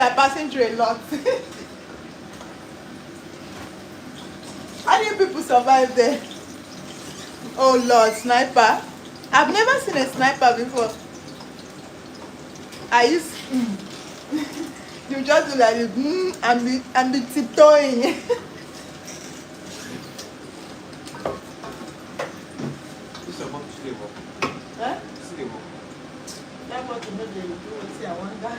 are passing through a lot. How do you people survive there? Oh Lord, sniper. I've never seen a sniper before. I used you just do like and be tiptoeing. Huh? That's what you know they do. See, I wonder.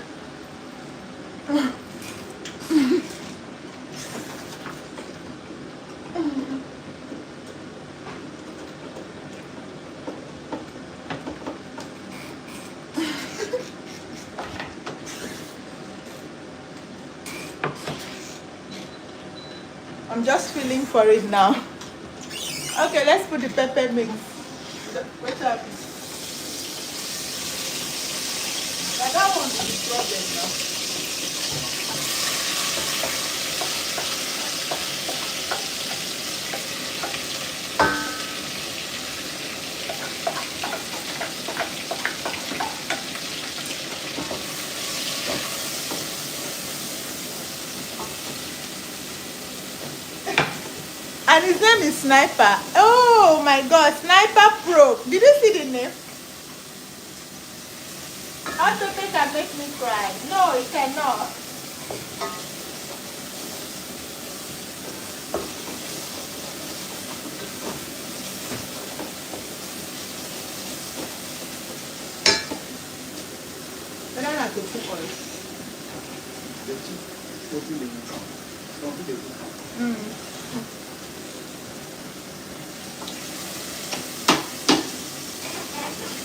I'm just feeling for it now. Okay, let's put the pepper mix. What's up? I don't want to be problem now. And his name is Sniper. Oh my God, Sniper Pro. Did you see the name? Autopay can make me cry. No, it cannot. Banana to cook oil.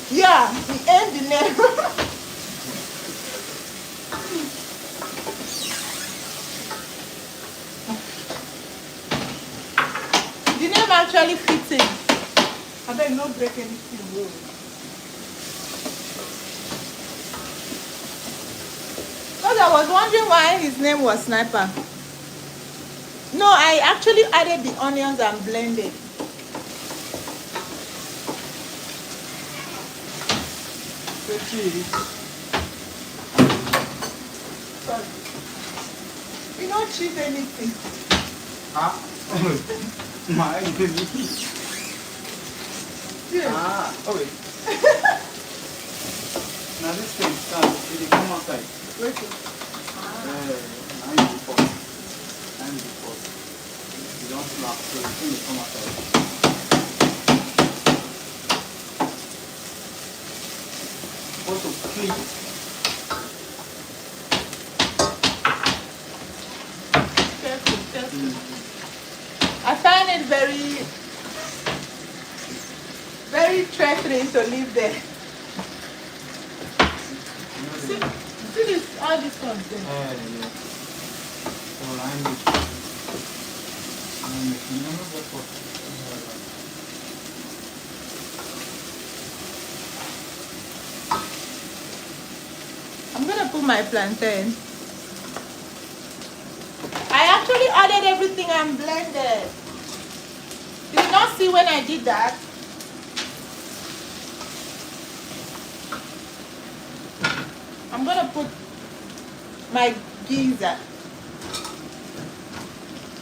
Yeah, he aimed the name. The name actually fits in. I bet no break anything. Because I was wondering why his name was Sniper. No, I actually added the onions and blended. Sorry. You don't cheat anything. Huh? My Yeah. okay. Now this thing starts, it come outside. Wait. 9 before. 9 before. You don't slap, so the thing will come outside. Also clean. Careful. I find it very, very threatening to live there. See this, all this one there. Yeah. So I'm making another pot. I'm gonna put my plantain. I actually added everything and blended. Did you not see when I did that? I'm gonna put my gizzard.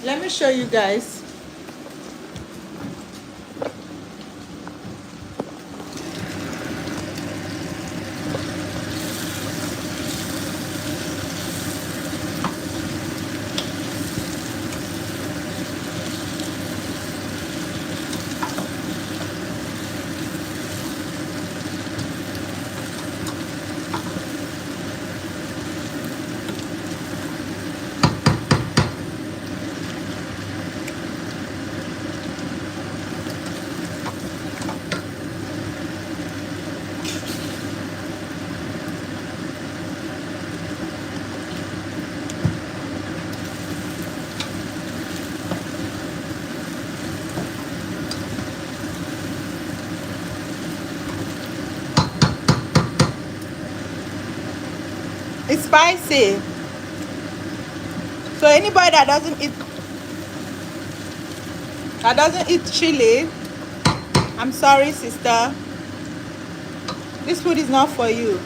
Let me show you guys. It's spicy. So anybody that doesn't eat chili, I'm sorry, sister. This food is not for you.